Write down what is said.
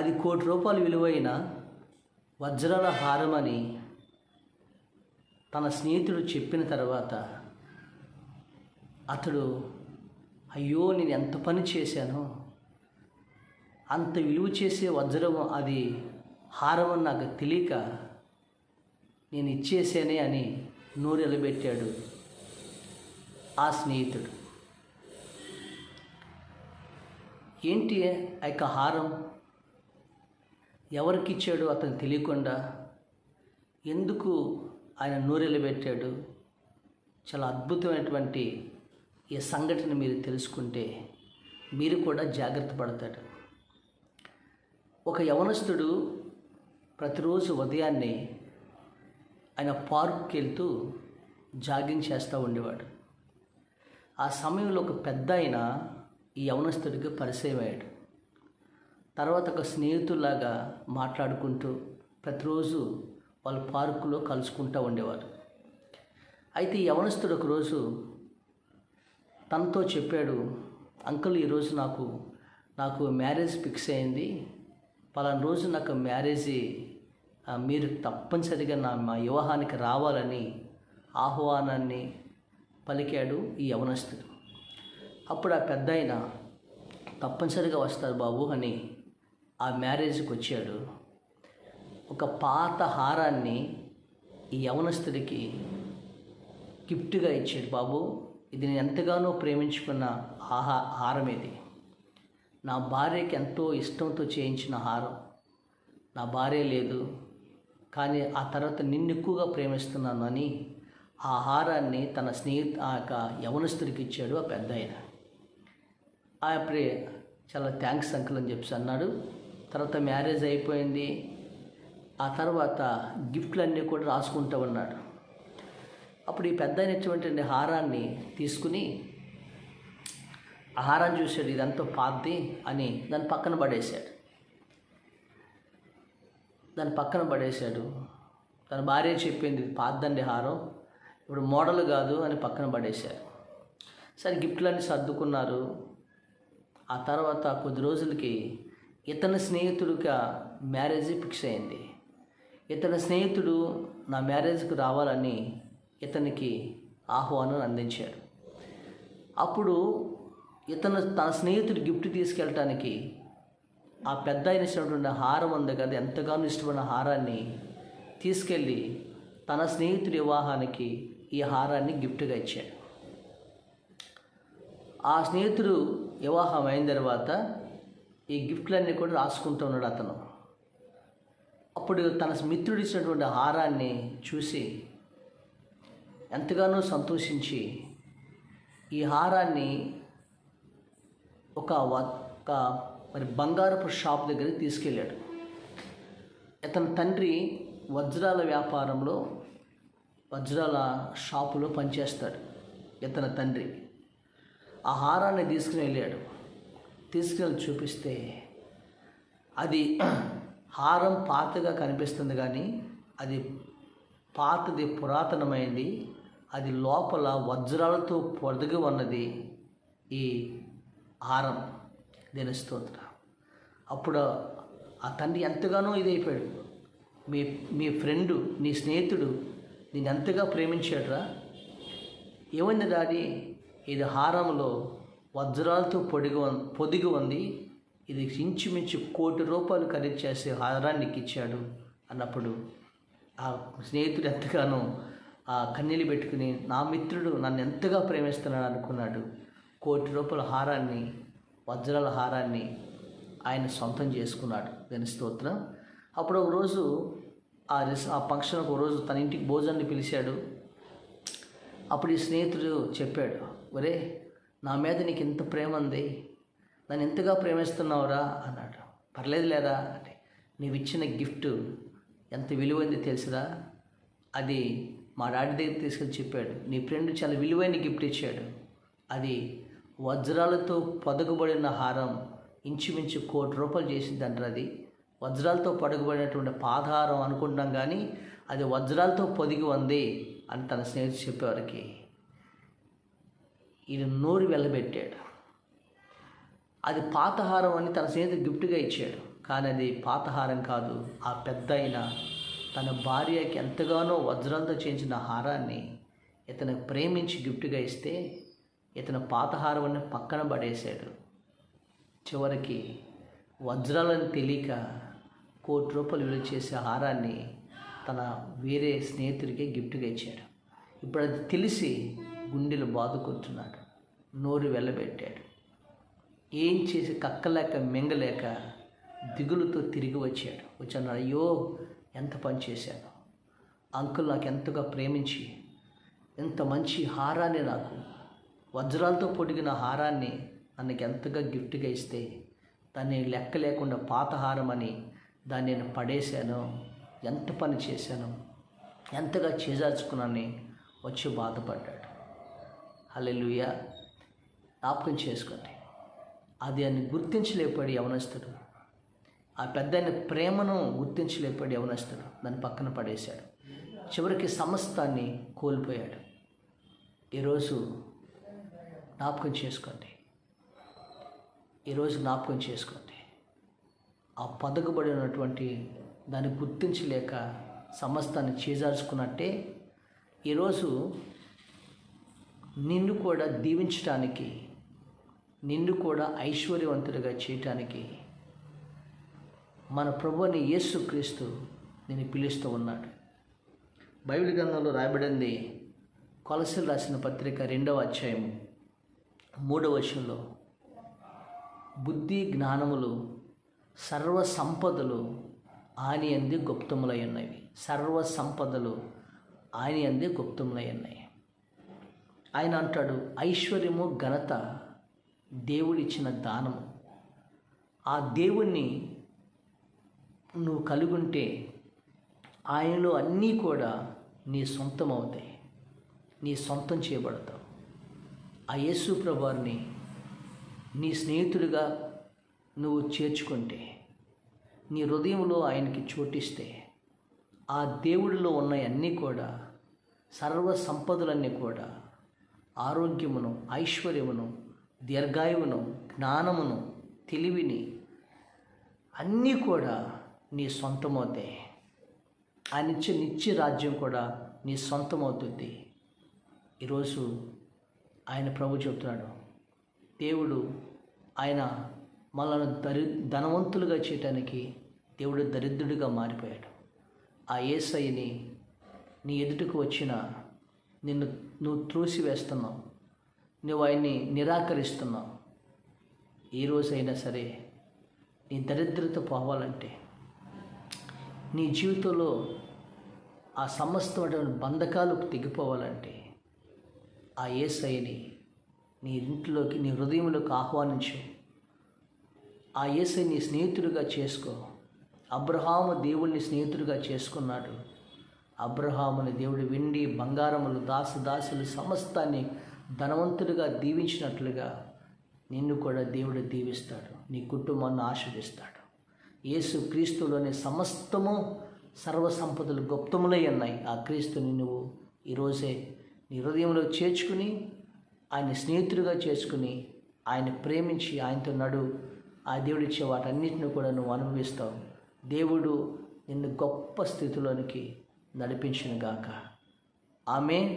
అది ₹1,00,00,000 విలువైన వజ్రాల హారమని తన స్నేహితుడు చెప్పిన తర్వాత అతడు, అయ్యో నేను ఎంత పని చేశానో, అంత విలువ చేసే వజ్రం అది హారం అని నాకు తెలియక నేను ఇచ్చేసానే అని నోరెలబెట్టాడు ఆ స్నేహితుడు. ఏంటి ఆ యొక్క హారం ఎవరికి ఇచ్చాడు అతను తెలియకుండా ఎందుకు ఆయన నోరెలబెట్టాడు? చాలా అద్భుతమైనటువంటి ఈ సంఘటన మీరు తెలుసుకుంటే మీరు కూడా జాగ్రత్త పడతాడు. ఒక యవనస్తుడు ప్రతిరోజు ఉదయాన్నే ఆయన పార్క్కి వెళ్తూ జాగింగ్ చేస్తూ ఉండేవాడు. ఆ సమయంలో ఒక పెద్ద ఆయన ఈ యవనస్తుడికి పరిచయం అయ్యాడు. తర్వాత ఒక స్నేహితుల్లాగా మాట్లాడుకుంటూ ప్రతిరోజు వాళ్ళు పార్కులో కలుసుకుంటూ ఉండేవారు. అయితే ఈ యవనస్తుడు ఒకరోజు తనతో చెప్పాడు, అంకుల్ ఈరోజు నాకు మ్యారేజ్ ఫిక్స్ అయింది, పలానా రోజు నాకు మ్యారేజీ, మీరు తప్పనిసరిగా మా వివాహానికి రావాలని ఆహ్వానాన్ని పలికాడు ఈ యవనస్తుడు. అప్పుడు ఆ పెద్ద ఆయన తప్పనిసరిగా వస్తారు బాబు అని ఆ మ్యారేజ్కి వచ్చాడు. ఒక పాత హారాన్ని ఈ యవనస్తుడికి గిఫ్ట్గా ఇచ్చాడు. బాబు, ఇది నేను ఎంతగానో ప్రేమించుకున్న హారం, ఇది నా భార్యకి ఎంతో ఇష్టంతో చేయించిన హారం. నా భార్య లేదు, కానీ ఆ తర్వాత నిన్ను ఎక్కువగా ప్రేమిస్తున్నాను అని ఆ హారాన్ని తన ఆ యొక్క యవనస్తుడికి ఇచ్చాడు ఆ పెద్ద ఆయన. అప్పుడే చాలా థ్యాంక్స్ అంకుల్ అని చెప్పి అన్నాడు. తర్వాత మ్యారేజ్ అయిపోయింది. ఆ తర్వాత గిఫ్ట్లన్నీ కూడా రాసుకుంటూ ఉన్నాడు. అప్పుడు ఈ పెద్ద ఆయన ఇచ్చినటువంటి హారాన్ని తీసుకుని ఆ హారాన్ని చూశాడు, ఇదంతా పాతది అని దాన్ని పక్కన పడేశాడు. తన భార్య చెప్పింది, ఇది పాతదండి హారం, ఇప్పుడు మోడల్ కాదు అని పక్కన పడేశారు. సరే గిఫ్ట్లన్నీ సర్దుకున్నారు. ఆ తర్వాత కొద్ది రోజులకి ఇతని స్నేహితుడికి మ్యారేజ్ ఫిక్స్ అయింది. ఇతని స్నేహితుడు నా మ్యారేజ్కి రావాలని ఇతనికి ఆహ్వానం అందించాడు. అప్పుడు ఇతను తన స్నేహితుడు గిఫ్ట్ తీసుకెళ్ళటానికి ఆ పెద్ద ఆయన ఇష్టమైనటువంటి హారం ఉంది కదా, ఎంతగానో ఇష్టమైన హారాన్ని తీసుకెళ్ళి తన స్నేహితుడి వివాహానికి ఈ హారాన్ని గిఫ్ట్గా ఇచ్చాడు. ఆ స్నేహితుడు వివాహం అయిన తర్వాత ఈ గిఫ్ట్లన్నీ కూడా రాసుకుంటూ ఉన్నాడు అతను. అప్పుడు తన మిత్రుడు ఇచ్చినటువంటి హారాన్ని చూసి ఎంతగానో సంతోషించి ఈ హారాన్ని ఒక బంగారపు షాప్ దగ్గరికి తీసుకెళ్ళాడు. ఇతని తండ్రి వజ్రాల వ్యాపారంలో వజ్రాల షాపులో పనిచేస్తాడు ఇతని తండ్రి. ఆ హారాన్ని తీసుకుని చూపిస్తే అది హారం పాతగా కనిపిస్తుంది, కానీ అది పాతది, పురాతనమైంది. అది లోపల వజ్రాలతో పొదిగి ఉన్నది ఈ హారం. దీని స్తోత్రం. అప్పుడు ఆ తండ్రి ఎంతగానో ఇదైపోయాడు, మీ ఫ్రెండు, నీ స్నేహితుడు నేను ఎంతగా ప్రేమించాడురా, ఏమైంది డాడీ, ఇది హారంలో వజ్రాలతో పొదిగి ఉంది, ఇది ఇంచుమించు ₹1,00,00,000 ఖరీదు చేసే హారాన్ని ఇచ్చాడు అన్నప్పుడు ఆ స్నేహితుడు ఎంతగానో ఆ కన్నీళ్ళు పెట్టుకుని, నా మిత్రుడు నన్ను ఎంతగా ప్రేమిస్తున్నాడు అనుకున్నాడు. ₹1,00,00,000 హారాన్ని, వజ్రాల హారాన్ని ఆయన సొంతం చేసుకున్నాడు. దాని స్తోత్రం. అప్పుడు ఒకరోజు ఆ ఫంక్షన్ ఒకరోజు తన ఇంటికి భోజనాన్ని పిలిచాడు. అప్పుడు ఈ స్నేహితుడు చెప్పాడు, ఒరే నా మీద నీకు ఇంత ప్రేమ ఉంది, నన్ను ఎంతగా ప్రేమిస్తున్నావురా అన్నాడు. పర్లేదు లేదా అంటే, నీవు ఇచ్చిన గిఫ్ట్ ఎంత విలువైంది తెలుసురా, అది మా డాడీ దగ్గర తీసుకెళ్ళి చెప్పాడు, నీ ఫ్రెండ్ చాలా విలువైన గిఫ్ట్ ఇచ్చాడు, అది వజ్రాలతో పొదగబడిన హారం, ఇంచుమించు ₹1,00,00,000 చేసిందంటారు. అది వజ్రాలతో పొదగబడినటువంటి పాదహారం అనుకుంటున్నాం, కానీ అది వజ్రాలతో పొదిగి ఉంది అని తన స్నేహితుడు చెప్పేవారికి ఈయన నోరు వెళ్ళబెట్టాడు. అది పాతహారం అని తన స్నేహితుడు గిఫ్ట్గా ఇచ్చాడు. కానీ అది పాత హారం కాదు. ఆ పెద్ద ఆయన తన భార్యకి ఎంతగానో వజ్రాలతో చేయించిన హారాన్ని ఇతను ప్రేమించి గిఫ్ట్గా ఇస్తే ఇతను పాత హారాన్ని పక్కన పడేశాడు. చివరికి వజ్రాలను తెలియక ₹1,00,00,000 విలువ చేసే హారాన్ని తన వేరే స్నేహితుడికి గిఫ్ట్గా ఇచ్చాడు. ఇప్పుడు అది తెలిసి గుండెలు బాదుకుంటున్నాడు, నోరు వెళ్ళబెట్టాడు. ఏం చేసి కక్కలేక మింగలేక దిగులుతో తిరిగి వచ్చాడు. అయ్యో ఎంత పని చేశాను, అంకుల్ నాకు ఎంతగా ప్రేమించి ఎంత మంచి హారాన్ని, నాకు వజ్రాలతో పొడిగిన హారాన్ని నన్ను ఎంతగా గిఫ్ట్గా ఇస్తే దాన్ని లెక్క లేకుండా పాత హారం అని దాన్ని నేను పడేశాను, ఎంత పని చేశాను, ఎంతగా చేజార్చుకున్నానని వచ్చి బాధపడ్డాడు. హల్లెలూయా. జ్ఞాపకం చేసుకోండి, అది అని గుర్తించలేపాడు యవనస్తుడు. ఆ పెద్ద ప్రేమను గుర్తించలేపాడు యవనస్తుడు, దాన్ని పక్కన పడేశాడు. చివరికి సమస్తాన్ని కోల్పోయాడు. ఈరోజు జ్ఞాపకం చేసుకోండి, ఆ పదకబడినటువంటి దాన్ని గుర్తించలేక సమస్తాన్ని చేజార్చుకున్నట్టే ఈరోజు నిన్ను కూడా దీవించడానికి, నిన్ను కూడా ఐశ్వర్యవంతుడిగా చేయటానికి మన ప్రభువుని యేసుక్రీస్తు నిన్ను పిలుస్తూ ఉన్నాడు. బైబిల్ గ్రంథంలో రాయబడింది, కొలస్సీలు రాసిన పత్రిక 2వ అధ్యాయం 3వ వచనంలో, బుద్ధి జ్ఞానములు సర్వ సంపదలు ఆయన యందు గుప్తములై ఉన్నవి. సర్వ సంపదలు ఆయన యందు గుప్తములై ఉన్నాయి. ఆయన అంటాడు, ఐశ్వర్యము ఘనత దేవుడిచ్చిన దానము. ఆ దేవుణ్ణి నువ్వు కలుగుంటే ఆయనలో అన్నీ కూడా నీ సొంతం అవుతాయి, నీ సొంతం చేయబడతావు. ఆ యేసు ప్రభువారిని నీ స్నేహితుడిగా నువ్వు చేర్చుకుంటే, నీ హృదయంలో ఆయనకి చోటిస్తే, ఆ దేవుడిలో ఉన్న అన్నీ కూడా, సర్వ సంపదలన్నీ కూడా, ఆరోగ్యమును, ఐశ్వర్యమును, దీర్ఘాయువును, జ్ఞానమును, తెలివిని అన్నీ కూడా నీ సొంతమవుతాయి. ఆయన ఇచ్చే నిత్య రాజ్యం కూడా నీ సొంతమవుతుంది. ఈరోజు ఆయన ప్రభు చెప్తున్నాడు, దేవుడు ఆయన మనల్ని ధనవంతులుగా చేయటానికి దేవుడు దరిద్రుడిగా మారిపోయాడు. ఆ యేసయ్యని నీ ఎదుటకు వచ్చిన నువ్వు త్రోసివేస్తున్నావు, నువ్వు ఆయన్ని నిరాకరిస్తున్నావు. ఏ రోజైనా సరే నీ దరిద్రత పోవాలంటే, నీ జీవితంలో ఆ సమస్తమైన బంధకాలు తెగిపోవాలంటే, ఆ యేసయ్యని నీ ఇంట్లోకి, నీ హృదయంలోకి ఆహ్వానించు. ఆ యేసయ్య నీ స్నేహితుడిగా చేసుకో. అబ్రహాము దేవుణ్ణి స్నేహితుడిగా చేసుకున్నాడు. అబ్రహాముని దేవుడు వెండి బంగారములు దాసులు సమస్తాన్ని ధనవంతుడిగా దీవించినట్లుగా నిన్ను కూడా దేవుడు దీవిస్తాడు, నీ కుటుంబాన్ని ఆశీర్వదిస్తాడు. యేసు క్రీస్తులోని సమస్తము సర్వ సంపదలు గుప్తములై ఉన్నాయి. ఆ క్రీస్తుని నువ్వు ఈరోజే నీ హృదయంలో చేర్చుకుని, ఆయన స్నేహితుడిగా చేసుకుని, ఆయన ప్రేమించి ఆయనతో నడు. ఆ దేవుడు ఇచ్చే వాటన్నిటిని కూడా నువ్వు అనుభవిస్తావు. దేవుడు నిన్ను గొప్ప స్థితిలోనికి నడిపించును గాక. ఆమేన్.